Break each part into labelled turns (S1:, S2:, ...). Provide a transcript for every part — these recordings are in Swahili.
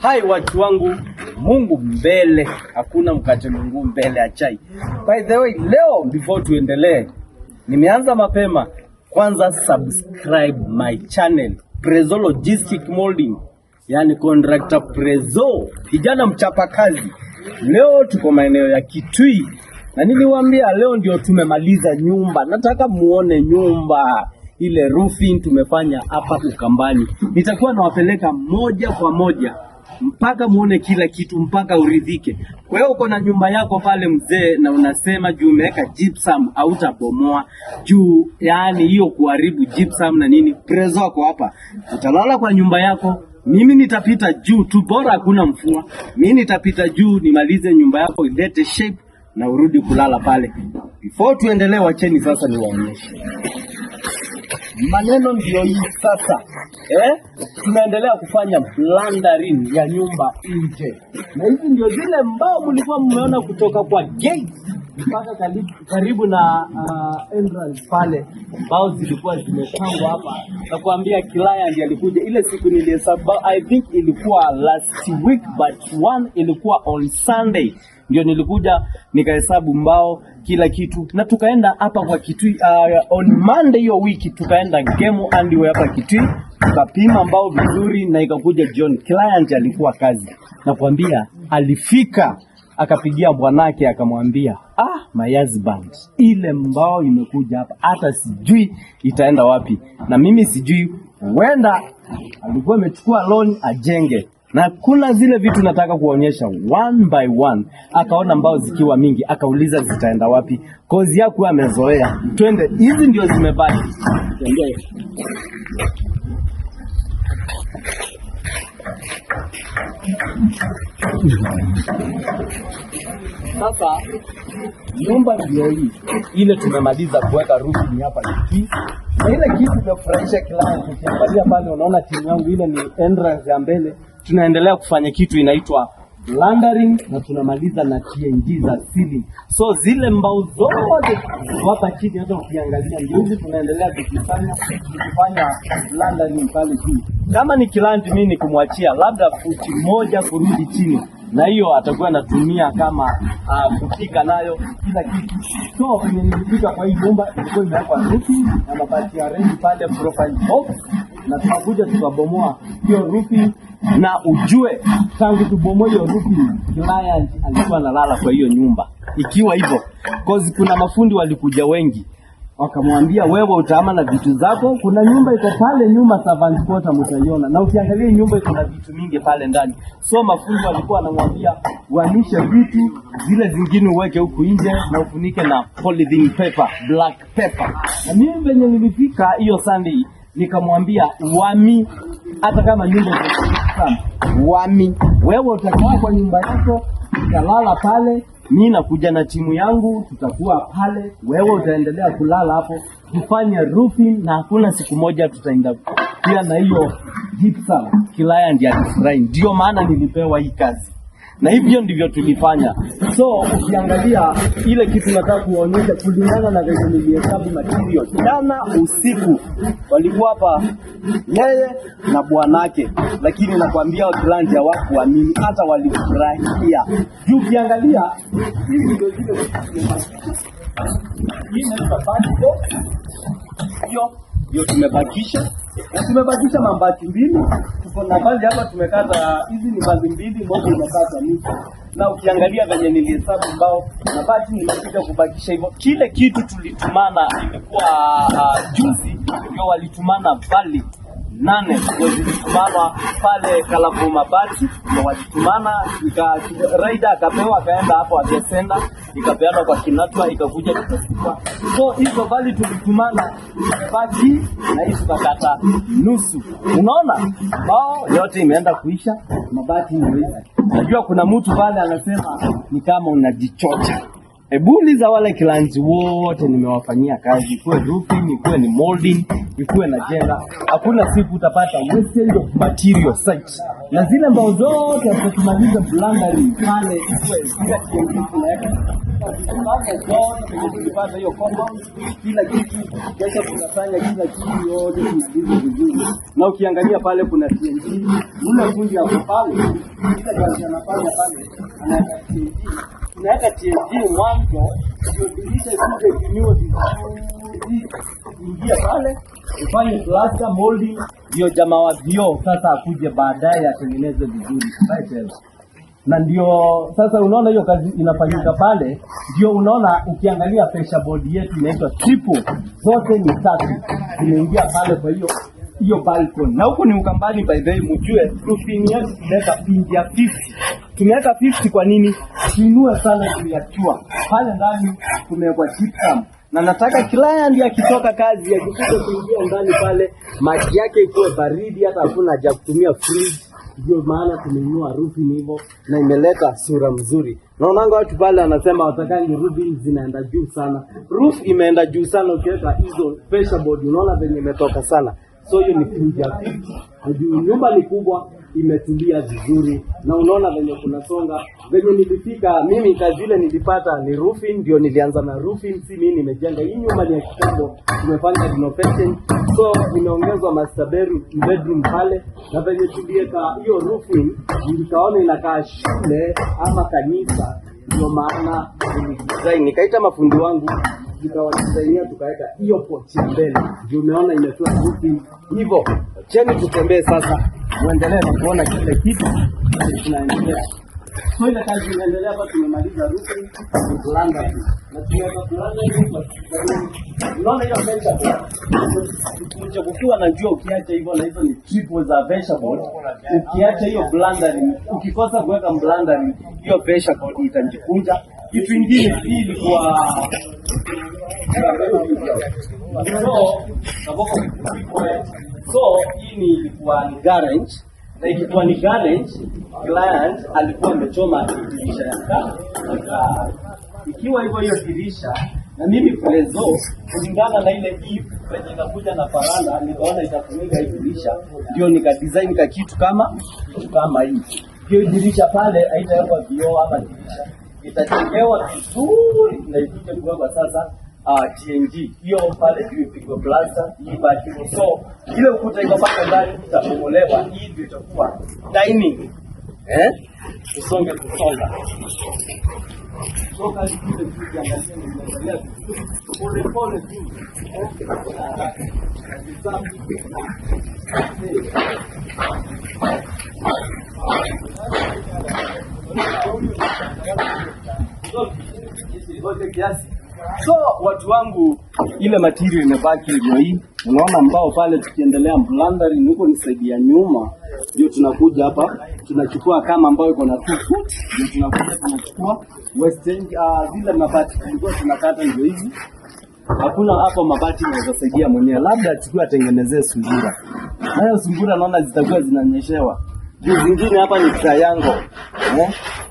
S1: Hai watu wangu, Mungu mbele, hakuna mkate Mungu mbele ya chai. By the way, leo before tuendelee, nimeanza mapema. Kwanza subscribe my channel, Prezo Logistic Molding, yani contractor Prezo, kijana mchapa kazi. Leo tuko maeneo ya Kitui, na niliwaambia leo ndio tumemaliza nyumba. Nataka muone nyumba ile roofing tumefanya hapa Ukambani. Nitakuwa nawapeleka moja kwa moja mpaka muone kila kitu, mpaka uridhike. Kwa hiyo uko na nyumba yako pale mzee, na unasema juu umeweka gypsum hautabomoa juu, yani hiyo kuharibu gypsum na nini. Prezo wako hapa, utalala kwa nyumba yako. Mimi nitapita juu tu, bora hakuna mvua. Mimi nitapita juu nimalize nyumba yako ilete shape na urudi kulala pale. Before tuendelee, wacheni sasa niwaonyeshe. Maneno ndio hii sasa. Tunaendelea kufanya plundering ya nyumba nje. Na hizi ndio zile mbao mlikuwa mmeona kutoka kwa gate mpaka karibu na entrance pale. Mbao zilikuwa zimepangwa hapa. Nakwambia client alikuja ile siku nilihesabu, I think ilikuwa last week, but one ilikuwa on Sunday. Ndio nilikuja nikahesabu mbao kila kitu, na tukaenda hapa kwa Kitui on Monday hiyo wiki. Tukaenda Gemu Andiwe hapa Kitui, tukapima mbao vizuri na ikakuja John. Client alikuwa kazi, nakwambia alifika akapigia bwanake akamwambia, my husband, ile mbao imekuja hapa, hata sijui itaenda wapi, na mimi sijui, huenda alikuwa amechukua loan ajenge. Na kuna zile vitu nataka kuonyesha one by one. Akaona mbao zikiwa mingi, akauliza zitaenda wapi. Kozi yako amezoea. Twende, hizi ndio zimebaki. Twende. Sasa nyumba ndio hii. Ile tumemaliza kuweka roof ni hapa hiki. Na ile kitu kimefurahisha client. Ukiangalia pale unaona timu yangu, ile ni entrance ya mbele. Tunaendelea kufanya kitu inaitwa plundering, na tunamaliza na TNG za ceiling. So zile mbao zote hapa chini hata ukiangalia ndio hizi tunaendelea kufanya plundering pale juu. Kama ni client mimi ni kumwachia labda futi moja kurudi chini, na hiyo atakuwa anatumia kama kupika nayo kila kitu. So kwenye nilipika kwa hii nyumba ilikuwa imewekwa roofing na mabati ya rangi pale profile box, na tunakuja tukabomoa hiyo roofing. Na ujue tangu tubomoe hiyo roofing, client alikuwa analala kwa hiyo nyumba ikiwa hivyo, cause kuna mafundi walikuja wengi wakamwambia, wewe utaama na vitu zako, kuna nyumba iko pale nyuma servant quarter mtaiona, na ukiangalia nyumba iko na vitu mingi pale ndani. So mafundi walikuwa wanamwambia uanishe vitu zile zingine uweke huku nje na ufunike na polythene paper, black paper. Na mimi venye nilifika hiyo Sunday nikamwambia, wami, hata kama nyumba sana, wami, wewe utakaa kwa nyumba yako, utalala pale, mimi nakuja na timu yangu, tutakuwa pale, wewe utaendelea kulala hapo, tufanye roofing, na hakuna siku moja tutaenda pia na hiyo gypsum. Client ya design, ndio maana nilipewa hii kazi. Na hivyo ndivyo tulifanya. So ukiangalia ile kitu nataka kuonyesha kulingana na vile nilihesabu material. Jana usiku walikuwa hapa yeye na bwanake, lakini nakwambia client hawakuamini, hata walifurahia. Juu ukiangalia hizi ndio zile hiyo tumebakisha. Na tumebakisha mabati mbili. Tuko na bali hapa tumekata, hizi ni bali mbili, moja imekata nusu. Na ukiangalia venye nilihesabu mbao na bati nilikuja kubakisha hivyo. Kile kitu tulitumana ilikuwa juzi, ndio walitumana bali 8 ndio zilitumana pale Kalabu mabati, ndio walitumana. Raida akapewa akaenda hapo akesenda, ikapeana kwa Kinatwa, ikakuja tukachukua. So hizo bali tulitumana bati na hizo tukakata nusu. Unaona bao yote imeenda kuisha, mabati imeisha. Najua kuna mtu pale anasema ni kama unajichocha. Uliza wale clients wote nimewafanyia kazi, ikuwe roofing, ikuwe ni molding, ikuwe na jenga. Hakuna siku utapata wastage of material site. Na zile mbao zote tutamaliza blundering pale, ikuwe kila kitu tunaweka. Tulipata hiyo compound, kila kitu kesho tunafanya kila kitu yote tunaliza vizuri. Na ukiangalia pale kuna TNT, ule fundi hapo pale, kila kazi anafanya pale, anaweka TNT. Tunaweka TNT mwanzo, ndio dirisha zile kinywa ingia pale, ufanye plaster molding, ndio jamaa wa vioo sasa akuje baadaye atengeneze vizuri. Na ndio sasa unaona hiyo kazi inafanyika pale, ndio unaona ukiangalia pressure board yetu inaitwa triple, zote ni tatu zimeingia pale. Kwa hiyo balcony, na huko ni Ukambani by the way, mjue roofing yetu tumeweka pinji ya 50. Tumeweka 50 kwa nini? Tuinue sana tuliachua pale ndani tumewekwa gypsum, na nataka client akitoka kazi akikuja kuingia ndani pale maji yake ikuwe baridi, hata hakuna haja kutumia fridge. Ndio maana tumeinua roofing hivyo na imeleta sura mzuri. Naona watu pale wanasema watakangi roofing zinaenda juu sana. Roof imeenda juu sana ukiweka hizo pressure board, unaona venye imetoka sana. So hiyo ni pinja 50. Juu nyumba ni kubwa, imetulia vizuri na unaona venye kunasonga. Venye nilifika mimi kazi ile nilipata ni roofing, ndio nilianza na roofing, si mimi nimejenga. Hii nyumba ni ya kitambo, tumefanya renovation. So nimeongezwa master bedroom pale, na venye tuliweka hiyo roofing nikaona inakaa shule ama kanisa, ndio maana nilidesign, nikaita mafundi wangu nikawadisainia tukaweka hiyo pochi mbele, ndio umeona imetoa roofing hivyo. Cheni tutembee sasa, muendelee na kuona kile kitu kinaendelea. So ile kazi inaendelea hapa, tumemaliza roofing, kulanga na tuweka kulanga hiyo. Unaona hiyo bench hapo, ukiwa na jua ukiacha hivyo, na hizo ni triple za vegetable. Ukiacha hiyo blundering, ukikosa kuweka blundering, hiyo vegetable itajikunja. Kitu kingine hili kwa so hii ilikuwa ni garage, na ilikuwa ni garage, client alikuwa amechoma dirisha ya ikiwa hivyo hiyo dirisha, na mimi kulezo kulingana na ile eve penye inakuja na paranda, nikaona itatumika hii dirisha, ndio nikadesign ka kitu kama hii. Hiyo dirisha pale haitawekwa vioo ama dirisha, itajengewa vizuri na ikuje kuwekwa sasa TNG. Hiyo pale juu ipigwe plaster, hii baki. So ile ukuta iko pale ndani itabomolewa, hii ndio itakuwa dining. Tusonga. So kazi ile tukiangalia inaendelea pole tu. So watu wangu, ile material imebaki ndio hii. Unaona mbao pale, tukiendelea blundering huko ni side ya nyuma, ndio tunakuja hapa tunachukua kama ambao iko na 2 foot, ndio tunakuja tunachukua western zile mabati tulikuwa tunakata ndio hizi. Hakuna hapo mabati inaweza saidia mwenyewe, labda achukue atengenezee sungura. Hayo sungura naona zitakuwa zinanyeshewa. Hizi zingine hapa ni triangle.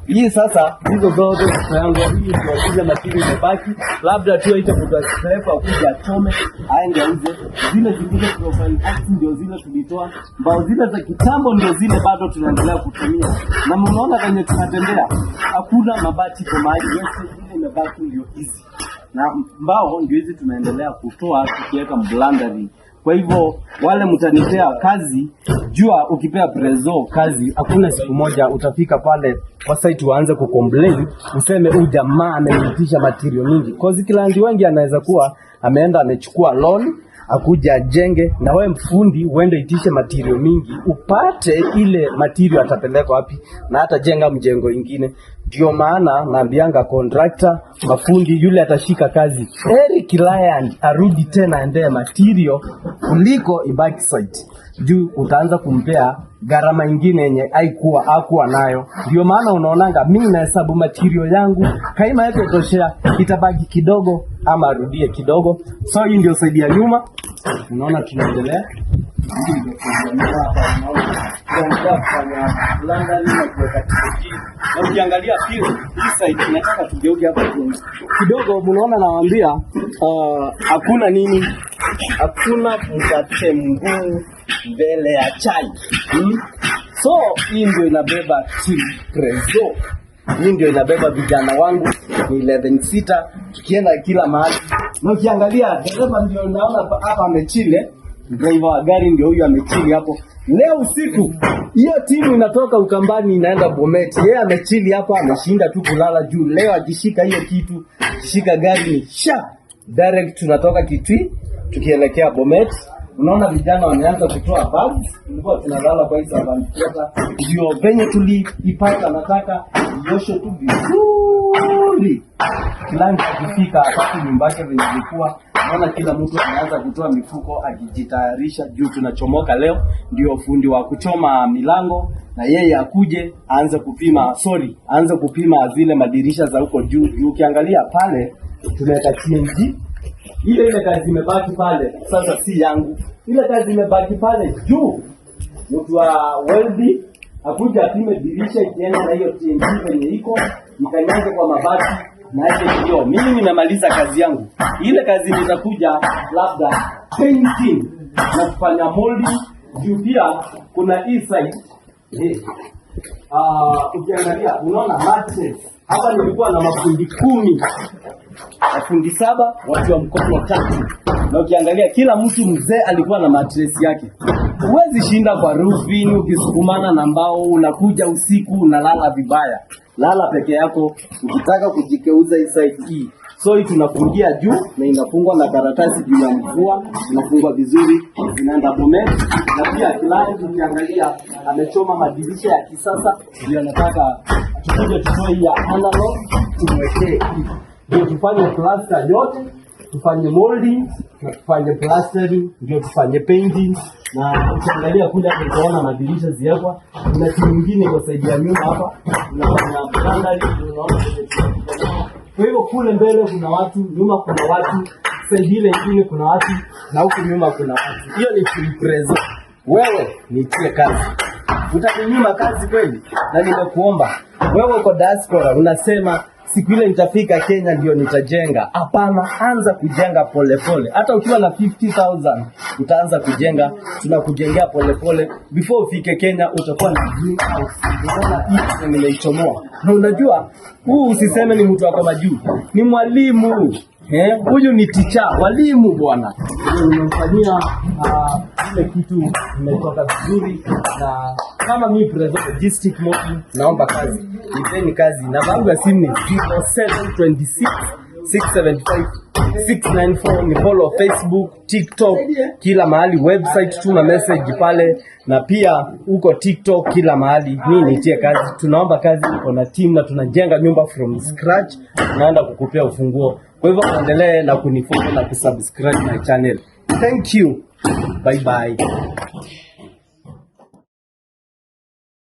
S1: Hii sasa hizo zote triangle, hii ndio zile material imebaki, labda tu aite kwa scrap au kuja achome aende auze. Zile zingine profile box ndio zile tulitoa, mbao zile za kitambo ndio zile bado tunaendelea kutumia. Na mnaona kwenye tunatembea hakuna mabati kwa maji, yote zile imebaki ndio hizi. Na mbao ndio hizi tunaendelea kutoa tukiweka blundering. Kwa hivyo wale mtanipea kazi, jua ukipea prezo kazi, hakuna siku moja utafika pale kwa site uanze kucomplain useme huyu jamaa amenitisha material mingi. Cause client wengi anaweza kuwa ameenda amechukua loan akuja ajenge, na wewe mfundi uende itishe material mingi, upate ile material atapeleka wapi na hata jenga mjengo ingine. Ndio maana naambianga contractor, mafundi, yule atashika kazi, heri client arudi tena aendee material kuliko ibaki site. Juu utaanza kumpea gharama nyingine yenye hakuwa nayo. Ndio maana unaonanga mimi nahesabu material yangu, kaima yake toshea, itabaki kidogo ama arudie kidogo. So hii ndio side ya nyuma. Unaona tunaendelea. Na ukiangalia pia hii side tunataka tugeuke hapa kidogo, mnaona nawaambia hakuna nini, hakuna mkate mguu mbele ya chai. So hii ndio inabeba Prezo, hii ndio inabeba vijana wangu ni 11 sita, tukienda kila mahali. Na ukiangalia dereva ndio naona hapa amechile, driver wa gari ndio huyu amechili hapo. Leo usiku hiyo timu inatoka Ukambani inaenda Bomet, yeye amechili hapa, ameshinda tu kulala juu. Leo akishika hiyo kitu, akishika gari ni direct tunatoka Kitui tukielekea Bomet. Unaona vijana wameanza kutoa bags, tulikuwa tunalala kwa hizo bandika, ndio venye tuliipata. Nataka ioshe tu vizuri kilango akifika wakati nyumbake venye ilikuwa. Naona kila mtu anaanza kutoa mifuko akijitayarisha juu tunachomoka leo. Ndio fundi wa kuchoma milango na yeye akuje aanze kupima zile madirisha za huko juu. Ukiangalia pale tumeweka TNG. Ile kazi imebaki pale sasa si yangu. Ile kazi imebaki pale juu, mtu wa weldi akuja apime dirisha ikienda na hiyo TNT yenye iko ikanyange kwa mabati na hiyo hiyo. Mimi nimemaliza kazi yangu. Ile kazi nitakuja labda painting na kufanya molding juu. Pia kuna hii side ukiangalia unaona matches hapa. Nilikuwa na mafundi 10, mafundi 7, watu wa mkono 3. Na ukiangalia kila mtu mzee alikuwa na mattress yake. Huwezi shinda kwa roofing ukisukumana na mbao, unakuja usiku unalala vibaya. Lala peke yako ukitaka kujikeuza hii side hii. So hii tunafungia juu na inafungwa na karatasi juu ya mvua, inafungwa vizuri, inaenda Bomet. Na pia client ukiangalia amechoma madirisha ya kisasa, ndio anataka tukuje tutoe ya analog tumwekee. Ndio tufanye plaster yote, tufanye molding, na tufanye plastering, ndio tufanye painting. Na ukiangalia kule tunaona madirisha ziekwa. Kuna timu nyingine kwa side ya nyuma hapa tunafanya plastering, unaona. Kwa hivyo kule mbele kuna watu, nyuma kuna watu, side ile nyingine kuna watu, na huku nyuma kuna watu. Hiyo ni Prezo. Wewe nitie kazi. Utaninyima kazi kweli? Na nimekuomba. Wewe uko diaspora unasema siku ile nitafika Kenya ndio nitajenga. Hapana, anza kujenga polepole. Hata ukiwa na 50,000 utaanza kujenga. Tunakujengea polepole. Before ufike Kenya utakuwa na dream house. Unaona hii nimeichomoa. Na unajua huu usiseme ni mtu wako majuu. Ni mwalimu. Huyu ni teacher, walimu bwana. Nimemfanyia ile kitu imetoka vizuri. Na kama mimi Prezo logistic model naomba kazi. Nipeni kazi. Namba yangu ya simu ni 0726 675 694. Ni follow Facebook, TikTok, kila mahali, website tuma message pale, na pia uko TikTok kila mahali. Mimi nitie kazi. Tunaomba kazi, kuna team na tunajenga nyumba from scratch. Naenda kukupea ufunguo. Kwa hivyo endelee na kunifollow na kusubscribe my channel. Thank you. Bye bye.